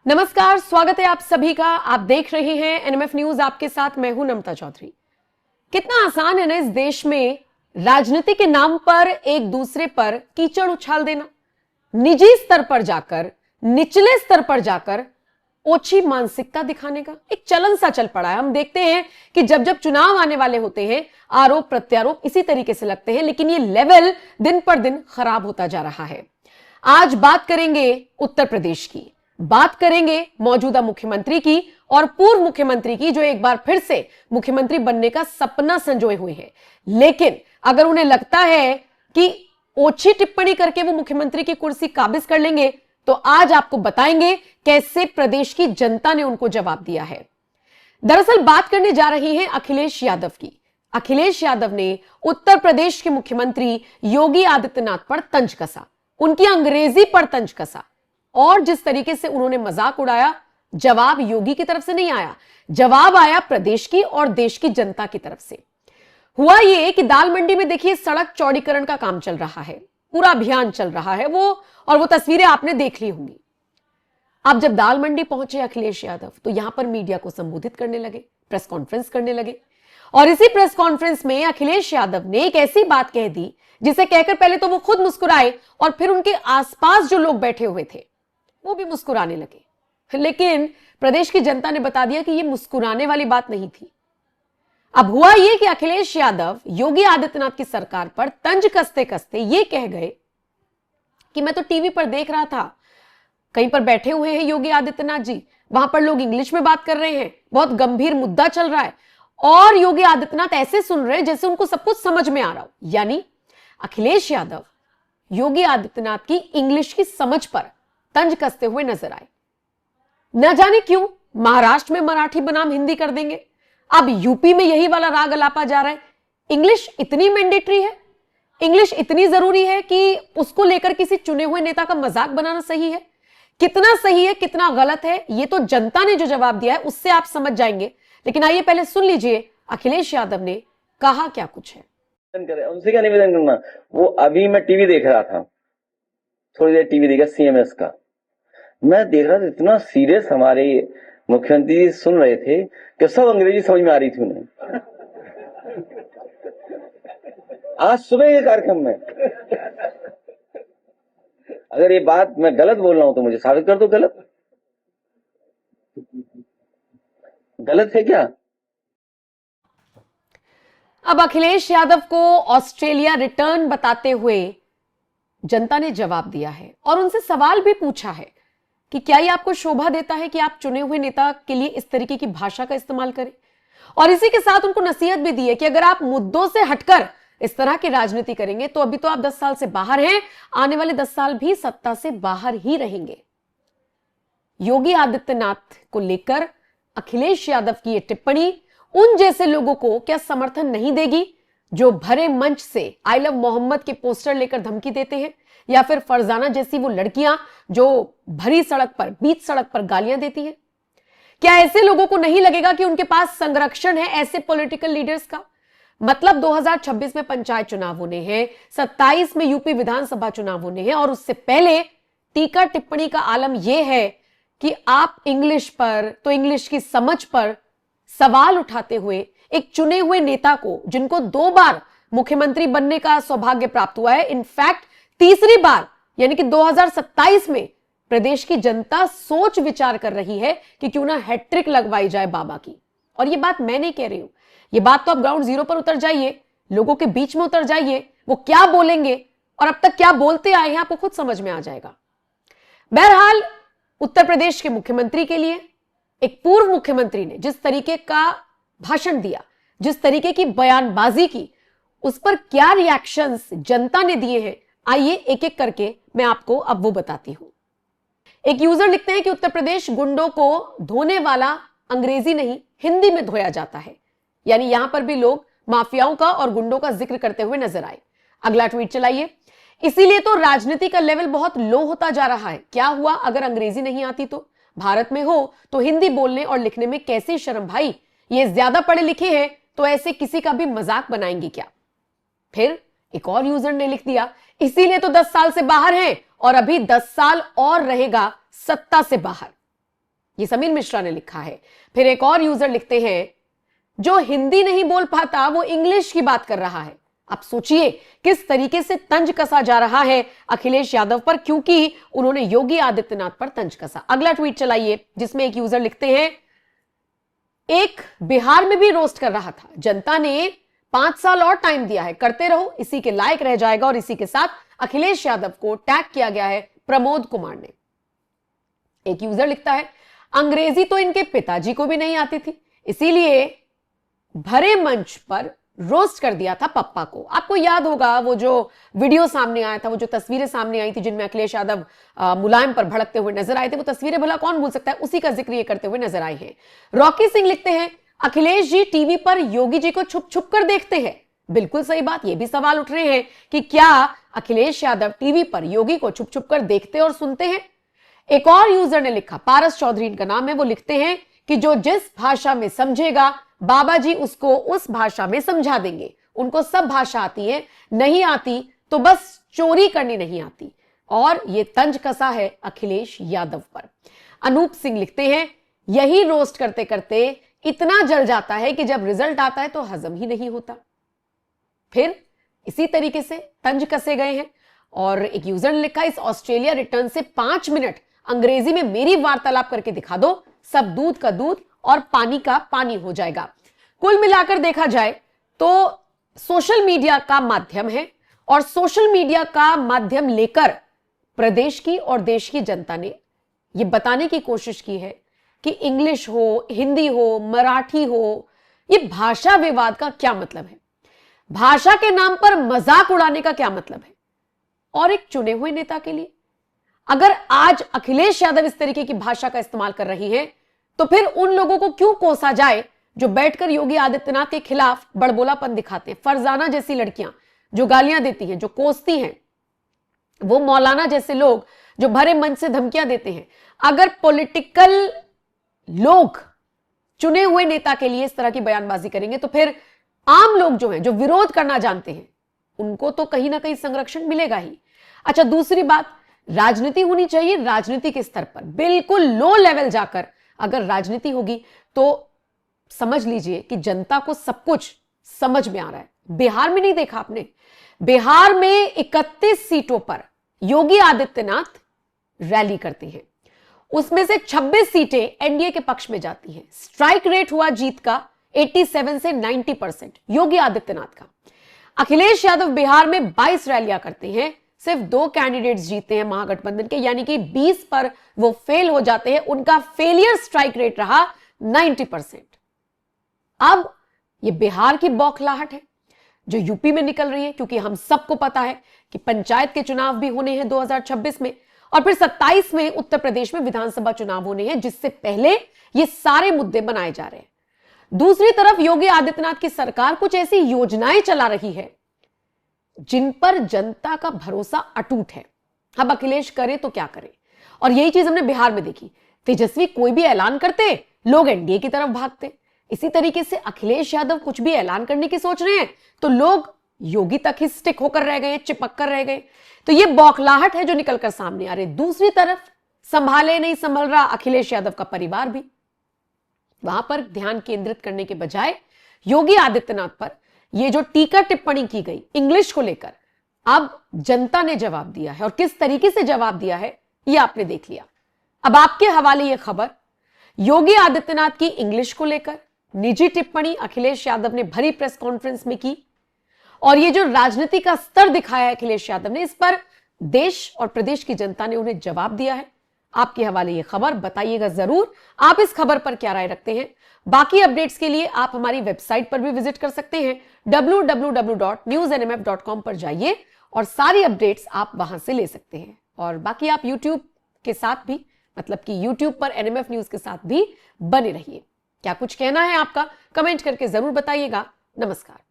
नमस्कार, स्वागत है आप सभी का। आप देख रहे हैं एनएमएफ न्यूज, आपके साथ मैं हूं नम्रता चौधरी। कितना आसान है ना इस देश में राजनीति के नाम पर एक दूसरे पर कीचड़ उछाल देना, निजी स्तर पर जाकर, निचले स्तर पर जाकर ओछी मानसिकता दिखाने का एक चलन सा चल पड़ा है। हम देखते हैं कि जब जब चुनाव आने वाले होते हैं आरोप प्रत्यारोप इसी तरीके से लगते हैं, लेकिन ये लेवल दिन पर दिन खराब होता जा रहा है। आज बात करेंगे उत्तर प्रदेश की, बात करेंगे मौजूदा मुख्यमंत्री की और पूर्व मुख्यमंत्री की, जो एक बार फिर से मुख्यमंत्री बनने का सपना संजोए हुए हैं। लेकिन अगर उन्हें लगता है कि ओछी टिप्पणी करके वो मुख्यमंत्री की कुर्सी काबिज कर लेंगे, तो आज आपको बताएंगे कैसे प्रदेश की जनता ने उनको जवाब दिया है। दरअसल बात करने जा रही हैं अखिलेश यादव की। अखिलेश यादव ने उत्तर प्रदेश के मुख्यमंत्री योगी आदित्यनाथ पर तंज कसा, उनकी अंग्रेजी पर तंज कसा, और जिस तरीके से उन्होंने मजाक उड़ाया, जवाब योगी की तरफ से नहीं आया, जवाब आया प्रदेश की और देश की जनता की तरफ से। हुआ यह कि दाल मंडी में देखिए सड़क चौड़ीकरण का काम चल रहा है, पूरा अभियान चल रहा है वो तस्वीरें आपने देख ली होंगी। अब जब दाल मंडी पहुंचे अखिलेश यादव, तो यहां पर मीडिया को संबोधित करने लगे, प्रेस कॉन्फ्रेंस करने लगे, और इसी प्रेस कॉन्फ्रेंस में अखिलेश यादव ने एक ऐसी बात कह दी जिसे कहकर पहले तो वो खुद मुस्कुराए और फिर उनके आसपास जो लोग बैठे हुए थे वो भी मुस्कुराने लगे। लेकिन प्रदेश की जनता ने बता दिया कि ये मुस्कुराने वाली बात नहीं थी। अब हुआ ये कि अखिलेश यादव योगी आदित्यनाथ की सरकार पर तंज कसते कसते ये कह गए कि मैं तो टीवी पर देख रहा था, कहीं पर बैठे हुए हैं योगी आदित्यनाथ जी, वहां पर लोग इंग्लिश में बात कर रहे हैं, बहुत गंभीर मुद्दा चल रहा है और योगी आदित्यनाथ ऐसे सुन रहे हैं जैसे उनको सब कुछ समझ में आ रहा हो। यानी अखिलेश यादव योगी आदित्यनाथ की इंग्लिश की समझ पर तंज कसते हुए नजर आए। न जाने क्यों महाराष्ट्र में मराठी बनाम हिंदी कर देंगे, अब यूपी में यही वाला राग अलापा जा रहा है। इंग्लिश इतनी मैंडेटरी है, इंग्लिश इतनी जरूरी है कि उसको लेकर किसी चुने हुए नेता का मजाक बनाना सही है? कितना सही है, कितना गलत है, ये तो जनता ने जो जवाब दिया है उससे आप समझ जाएंगे। लेकिन आइए पहले सुन लीजिए अखिलेश यादव ने कहा क्या कुछ है। उनसे क्या निवेदन करना, वो अभी मैं टीवी देख रहा था, थोड़ी देर टीवी देखा सीएमएस का, मैं देख रहा था इतना सीरियस हमारे मुख्यमंत्री सुन रहे थे कि सब अंग्रेजी समझ में आ रही थी उन्हें। आज सुबह के कार्यक्रम में अगर ये बात मैं गलत बोल रहा हूं तो मुझे साबित कर दो, गलत है क्या? अब अखिलेश यादव को ऑस्ट्रेलिया रिटर्न बताते हुए जनता ने जवाब दिया है और उनसे सवाल भी पूछा है कि क्या ये आपको शोभा देता है कि आप चुने हुए नेता के लिए इस तरीके की भाषा का इस्तेमाल करें। और इसी के साथ उनको नसीहत भी दी है कि अगर आप मुद्दों से हटकर इस तरह की राजनीति करेंगे तो अभी तो आप 10 साल से बाहर हैं, आने वाले 10 साल भी सत्ता से बाहर ही रहेंगे। योगी आदित्यनाथ को लेकर अखिलेश यादव की यह टिप्पणी उन जैसे लोगों को क्या समर्थन नहीं देगी जो भरे मंच से आई लव मोहम्मद के पोस्टर लेकर धमकी देते हैं, या फिर फरजाना जैसी वो लड़कियां जो भरी सड़क पर, बीच सड़क पर गालियां देती हैं? क्या ऐसे लोगों को नहीं लगेगा कि उनके पास संरक्षण है ऐसे पॉलिटिकल लीडर्स का? मतलब 2026 में पंचायत चुनाव होने हैं, 27 में यूपी विधानसभा चुनाव होने हैं, और उससे पहले टीका टिप्पणी का आलम यह है कि आप इंग्लिश पर, तो इंग्लिश की समझ पर सवाल उठाते हुए एक चुने हुए नेता को, जिनको 2 बार मुख्यमंत्री बनने का सौभाग्य प्राप्त हुआ है, इनफैक्ट तीसरी बार यानी कि 2027 में प्रदेश की जनता सोच विचार कर रही है कि क्यों ना हैट्रिक लगवाई जाए बाबा की। और ये बात मैं नहीं कह रही हूं, ये बात तो आप ग्राउंड जीरो पर उतर जाइए, लोगों के बीच में उतर जाइए, वो क्या बोलेंगे और अब तक क्या बोलते आए हैं आपको खुद समझ में आ जाएगा। बहरहाल उत्तर प्रदेश के मुख्यमंत्री के लिए एक पूर्व मुख्यमंत्री ने जिस तरीके का भाषण दिया, जिस तरीके की बयानबाजी की, उस पर क्या रिएक्शंस जनता ने दिए हैं, आइए एक एक करके मैं आपको अब वो बताती हूं। एक यूजर लिखते हैं कि उत्तर प्रदेश गुंडों को धोने वाला अंग्रेजी नहीं हिंदी में धोया जाता है। यानी यहां पर भी लोग माफियाओं का और गुंडों का जिक्र करते हुए नजर आए। अगला ट्वीट चलाइए। इसीलिए तो राजनीति का लेवल बहुत लो होता जा रहा है। क्या हुआ अगर अंग्रेजी नहीं आती तो? भारत में हो तो हिंदी बोलने और लिखने में कैसी शर्म भाई, ये ज्यादा पढ़े लिखे हैं तो ऐसे किसी का भी मजाक बनाएंगे क्या? फिर एक और यूजर ने लिख दिया, इसीलिए तो 10 साल से बाहर हैं और अभी 10 साल और रहेगा सत्ता से बाहर। ये समीर मिश्रा ने लिखा है। फिर एक और यूजर लिखते हैं, जो हिंदी नहीं बोल पाता वो इंग्लिश की बात कर रहा है। आप सोचिए किस तरीके से तंज कसा जा रहा है अखिलेश यादव पर, क्योंकि उन्होंने योगी आदित्यनाथ पर तंज कसा। अगला ट्वीट चलाइए, जिसमें एक यूजर लिखते हैं, एक बिहार में भी रोस्ट कर रहा था, जनता ने 5 साल और टाइम दिया है, करते रहो, इसी के लायक रह जाएगा। और इसी के साथ अखिलेश यादव को टैग किया गया है प्रमोद कुमार ने। एक यूजर लिखता है, अंग्रेजी तो इनके पिताजी को भी नहीं आती थी, इसीलिए भरे मंच पर रोस्ट कर दिया था पप्पा को। आपको याद होगा वो जो वीडियो सामने आया था, वो जो तस्वीरें सामने आई थी जिनमें अखिलेश यादव मुलायम पर भड़कते हुए नजर आए थे, वो तस्वीरें भला कौन भूल सकता है, उसी का जिक्र ये करते हुए नजर आए हैं। रॉकी सिंह लिखते हैं, अखिलेश जी टीवी पर योगी जी को छुप छुप कर देखते हैं। बिल्कुल सही बात, ये भी सवाल उठ रहे हैं कि क्या अखिलेश यादव टीवी पर योगी को छुप छुप कर देखते और सुनते हैं। एक और यूजर ने लिखा, पारस चौधरी इनका नाम है, वो लिखते हैं कि जो जिस भाषा में समझेगा बाबा जी उसको उस भाषा में समझा देंगे। उनको सब भाषा आती है, नहीं आती तो बस चोरी करनी नहीं आती। और ये तंज कसा है अखिलेश यादव पर। अनूप सिंह लिखते हैं, यही रोस्ट करते करते इतना जल जाता है कि जब रिजल्ट आता है तो हजम ही नहीं होता। फिर इसी तरीके से तंज कसे गए हैं। और एक यूजर ने लिखा, इस ऑस्ट्रेलिया रिटर्न से 5 मिनट अंग्रेजी में मेरी वार्तालाप करके दिखा दो, सब दूध का दूध और पानी का पानी हो जाएगा। कुल मिलाकर देखा जाए तो सोशल मीडिया का माध्यम है, और सोशल मीडिया का माध्यम लेकर प्रदेश की और देश की जनता ने यह बताने की कोशिश की है कि इंग्लिश हो, हिंदी हो, मराठी हो, यह भाषा विवाद का क्या मतलब है, भाषा के नाम पर मजाक उड़ाने का क्या मतलब है। और एक चुने हुए नेता के लिए अगर आज अखिलेश यादव इस तरीके की भाषा का इस्तेमाल कर रही है, तो फिर उन लोगों को क्यों कोसा जाए जो बैठकर योगी आदित्यनाथ के खिलाफ बड़बोलापन दिखाते हैं। फरजाना जैसी लड़कियां जो गालियां देती हैं, जो कोसती हैं, वो मौलाना जैसे लोग जो भरे मन से धमकियां देते हैं। अगर पॉलिटिकल लोग चुने हुए नेता के लिए इस तरह की बयानबाजी करेंगे, तो फिर आम लोग जो हैं, जो विरोध करना जानते हैं, उनको तो कहीं ना कहीं संरक्षण मिलेगा ही। अच्छा, दूसरी बात, राजनीति होनी चाहिए राजनीति के स्तर पर, बिल्कुल लो लेवल जाकर अगर राजनीति होगी तो समझ लीजिए कि जनता को सब कुछ समझ में आ रहा है। बिहार में नहीं देखा आपने, बिहार में 31 सीटों पर योगी आदित्यनाथ रैली करते हैं, उसमें से 26 सीटें एनडीए के पक्ष में जाती हैं। स्ट्राइक रेट हुआ जीत का 87 से 90% योगी आदित्यनाथ का। अखिलेश यादव बिहार में 22 रैलियां करते हैं, सिर्फ 2 कैंडिडेट्स जीते हैं महागठबंधन के, यानी कि 20 पर वो फेल हो जाते हैं। उनका फेलियर स्ट्राइक रेट रहा 90%। अब ये बिहार की बौखलाहट है जो यूपी में निकल रही है, क्योंकि हम सबको पता है कि पंचायत के चुनाव भी होने हैं 2026 में, और फिर 27 में उत्तर प्रदेश में विधानसभा चुनाव होने हैं, जिससे पहले ये सारे मुद्दे बनाए जा रहे हैं। दूसरी तरफ योगी आदित्यनाथ की सरकार कुछ ऐसी योजनाएं चला रही है जिन पर जनता का भरोसा अटूट है। अब अखिलेश करे तो क्या करे, और यही चीज हमने बिहार में देखी। तेजस्वी कोई भी ऐलान करते, लोग एनडीए की तरफ भागते। इसी तरीके से अखिलेश यादव कुछ भी ऐलान करने की सोच रहे हैं तो लोग योगी तक ही स्टिक होकर रह गए, चिपक कर रह गए। तो ये बौखलाहट है जो निकलकर सामने आ रही। दूसरी तरफ संभाले नहीं संभल रहा अखिलेश यादव का परिवार भी। वहां पर ध्यान केंद्रित करने के बजाय योगी आदित्यनाथ पर ये जो टीका टिप्पणी की गई इंग्लिश को लेकर, अब जनता ने जवाब दिया है, और किस तरीके से जवाब दिया है ये आपने देख लिया। अब आपके हवाले ये खबर, योगी आदित्यनाथ की इंग्लिश को लेकर निजी टिप्पणी अखिलेश यादव ने भरी प्रेस कॉन्फ्रेंस में की, और ये जो राजनीति का स्तर दिखाया है अखिलेश यादव ने, इस पर देश और प्रदेश की जनता ने उन्हें जवाब दिया है। आपके हवाले ये खबर, बताइएगा जरूर आप इस खबर पर क्या राय रखते हैं। बाकी अपडेट्स के लिए आप हमारी वेबसाइट पर भी विजिट कर सकते हैं, www.newsnmf.com पर जाइए और सारी अपडेट्स आप वहां से ले सकते हैं। और बाकी आप YouTube के साथ भी, मतलब कि YouTube पर NMF न्यूज के साथ भी बने रहिए। क्या कुछ कहना है आपका, कमेंट करके जरूर बताइएगा। नमस्कार।